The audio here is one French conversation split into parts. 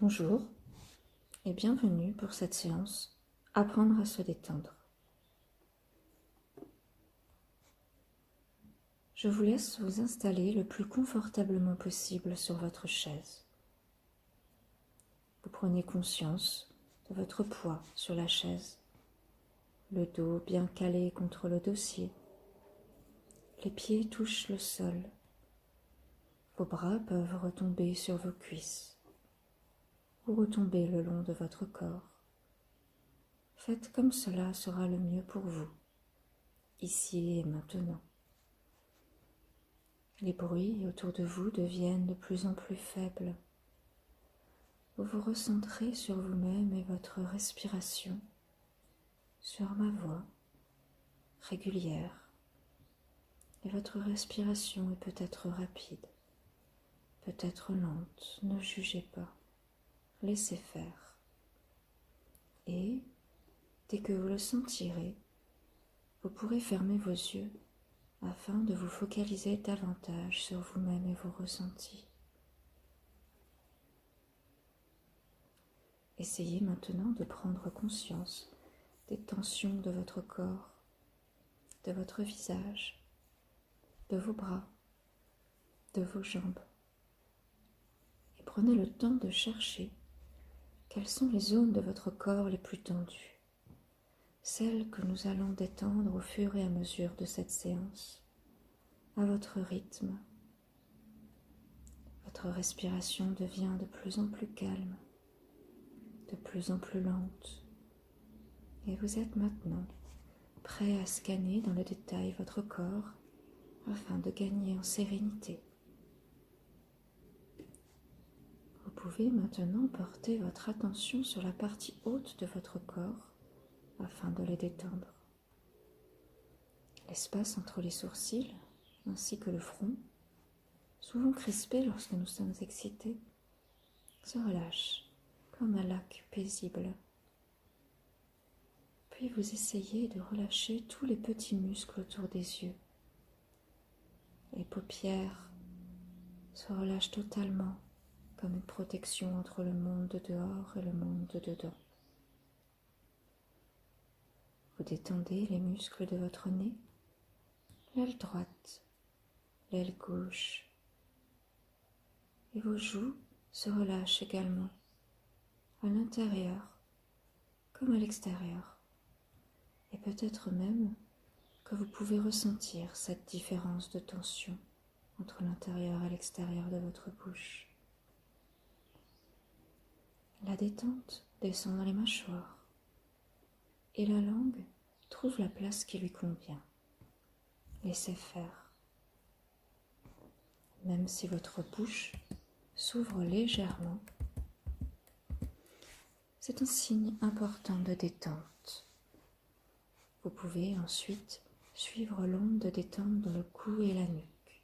Bonjour et bienvenue pour cette séance Apprendre à se détendre. Je vous laisse vous installer le plus confortablement possible sur votre chaise. Vous prenez conscience de votre poids sur la chaise, le dos bien calé contre le dossier, les pieds touchent le sol, vos bras peuvent retomber sur vos cuisses ou retomber le long de votre corps. Faites comme cela sera le mieux pour vous, ici et maintenant. Les bruits autour de vous deviennent de plus en plus faibles. Vous vous recentrez sur vous-même et votre respiration, sur ma voix régulière. Et votre respiration est peut-être rapide, peut-être lente, ne jugez pas, laissez faire. Et, dès que vous le sentirez, vous pourrez fermer vos yeux afin de vous focaliser davantage sur vous-même et vos ressentis. Essayez maintenant de prendre conscience des tensions de votre corps, de votre visage, de vos bras, de vos jambes. Et prenez le temps de chercher quelles sont les zones de votre corps les plus tendues, celles que nous allons détendre au fur et à mesure de cette séance, à votre rythme. Votre respiration devient de plus en plus calme, de plus en plus lente, et vous êtes maintenant prêt à scanner dans le détail votre corps afin de gagner en sérénité. Vous pouvez maintenant porter votre attention sur la partie haute de votre corps afin de les détendre. L'espace entre les sourcils ainsi que le front, souvent crispé lorsque nous sommes excités, se relâche comme un lac paisible. Puis vous essayez de relâcher tous les petits muscles autour des yeux. Les paupières se relâchent totalement comme une protection entre le monde de dehors et le monde de dedans. Vous détendez les muscles de votre nez, l'aile droite, l'aile gauche, et vos joues se relâchent également, à l'intérieur comme à l'extérieur. Et peut-être même que vous pouvez ressentir cette différence de tension entre l'intérieur et l'extérieur de votre bouche. La détente descend dans les mâchoires et la langue trouve la place qui lui convient. Laissez faire. Même si votre bouche s'ouvre légèrement, c'est un signe important de détente. Vous pouvez ensuite suivre l'onde de détente dans le cou et la nuque.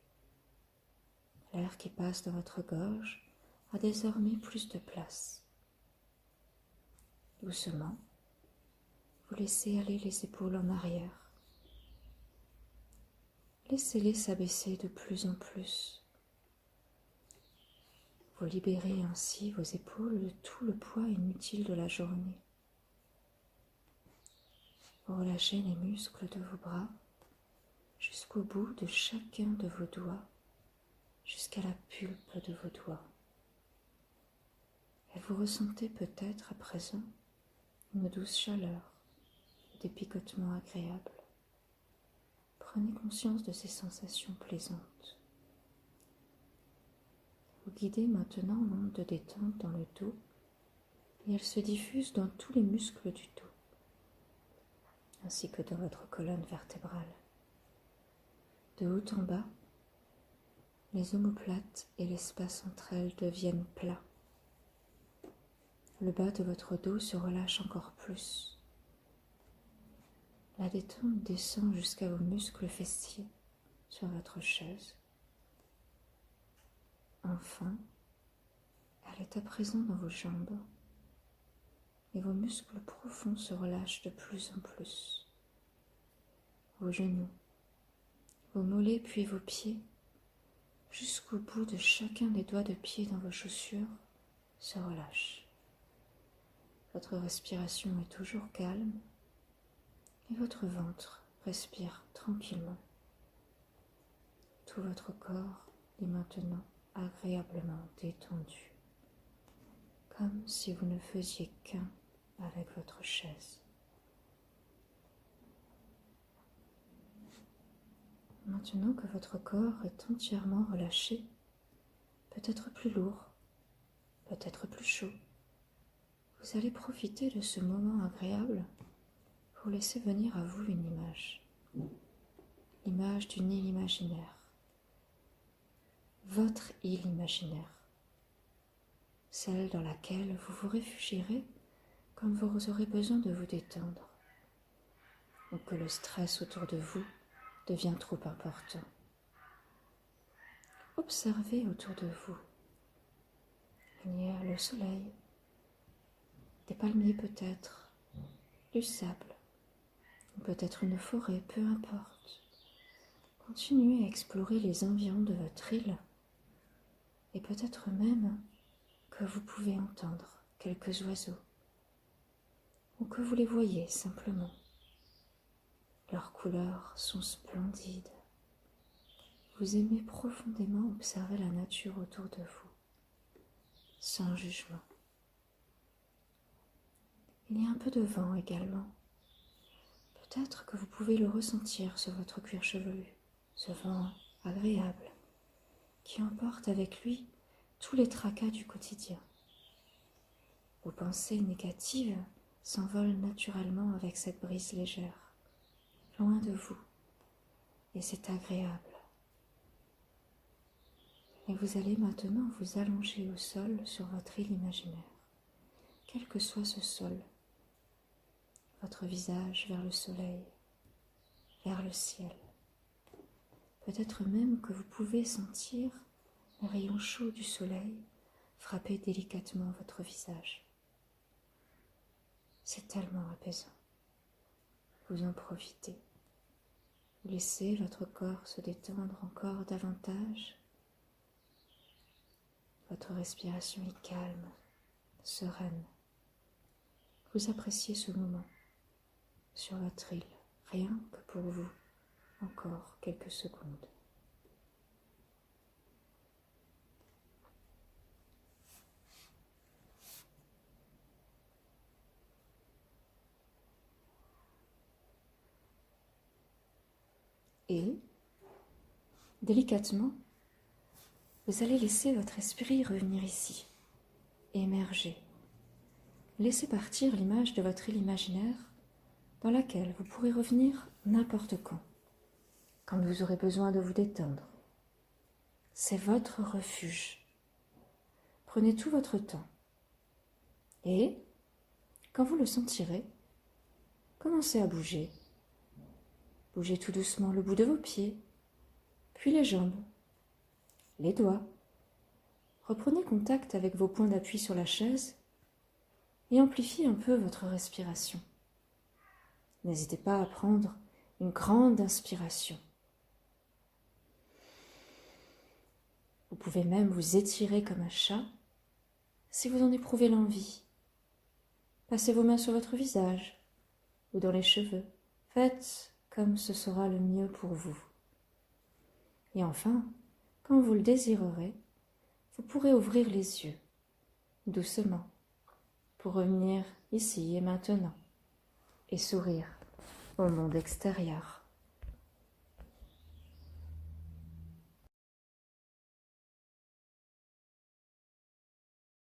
L'air qui passe dans votre gorge a désormais plus de place. Doucement, vous laissez aller les épaules en arrière. Laissez-les s'abaisser de plus en plus. Vous libérez ainsi vos épaules de tout le poids inutile de la journée. Vous relâchez les muscles de vos bras jusqu'au bout de chacun de vos doigts, jusqu'à la pulpe de vos doigts. Et vous ressentez peut-être à présent une douce chaleur, des picotements agréables. Prenez conscience de ces sensations plaisantes. Vous guidez maintenant l'onde de détente dans le dos et elle se diffuse dans tous les muscles du dos, ainsi que dans votre colonne vertébrale. De haut en bas, les omoplates et l'espace entre elles deviennent plats. Le bas de votre dos se relâche encore plus. La détente descend jusqu'à vos muscles fessiers sur votre chaise. Enfin, elle est à présent dans vos jambes et vos muscles profonds se relâchent de plus en plus. Vos genoux, vos mollets puis vos pieds, jusqu'au bout de chacun des doigts de pied dans vos chaussures, se relâche. Votre respiration est toujours calme et votre ventre respire tranquillement. Tout votre corps est maintenant agréablement détendu, comme si vous ne faisiez qu'un avec votre chaise. Maintenant que votre corps est entièrement relâché, peut-être plus lourd, peut-être plus chaud, vous allez profiter de ce moment agréable pour laisser venir à vous une image. L'image d'une île imaginaire. Votre île imaginaire. Celle dans laquelle vous vous réfugierez quand vous aurez besoin de vous détendre ou que le stress autour de vous devient trop important. Observez autour de vous. Il y a le soleil, des palmiers peut-être, du sable, ou peut-être une forêt, peu importe. Continuez à explorer les environs de votre île et peut-être même que vous pouvez entendre quelques oiseaux ou que vous les voyez simplement. Leurs couleurs sont splendides. Vous aimez profondément observer la nature autour de vous, sans jugement. Il y a un peu de vent également. Peut-être que vous pouvez le ressentir sur votre cuir chevelu, ce vent agréable qui emporte avec lui tous les tracas du quotidien. Vos pensées négatives s'envolent naturellement avec cette brise légère, loin de vous, et c'est agréable. Et vous allez maintenant vous allonger au sol sur votre île imaginaire, quel que soit ce sol, votre visage vers le soleil, vers le ciel. Peut-être même que vous pouvez sentir les rayons chauds du soleil frapper délicatement votre visage. C'est tellement apaisant. Vous en profitez. Vous laissez votre corps se détendre encore davantage. Votre respiration est calme, sereine. Vous appréciez ce moment sur votre île, rien que pour vous, encore quelques secondes. Et, délicatement, vous allez laisser votre esprit revenir ici, émerger. Laissez partir l'image de votre île imaginaire dans laquelle vous pourrez revenir n'importe quand vous aurez besoin de vous détendre. C'est votre refuge. Prenez tout votre temps. Et, quand vous le sentirez, commencez à bouger. Bougez tout doucement le bout de vos pieds, puis les jambes, les doigts. Reprenez contact avec vos points d'appui sur la chaise et amplifiez un peu votre respiration. N'hésitez pas à prendre une grande inspiration. Vous pouvez même vous étirer comme un chat si vous en éprouvez l'envie. Passez vos mains sur votre visage ou dans les cheveux. Faites comme ce sera le mieux pour vous. Et enfin, quand vous le désirerez, vous pourrez ouvrir les yeux, doucement, pour revenir ici et maintenant, et sourire au monde extérieur.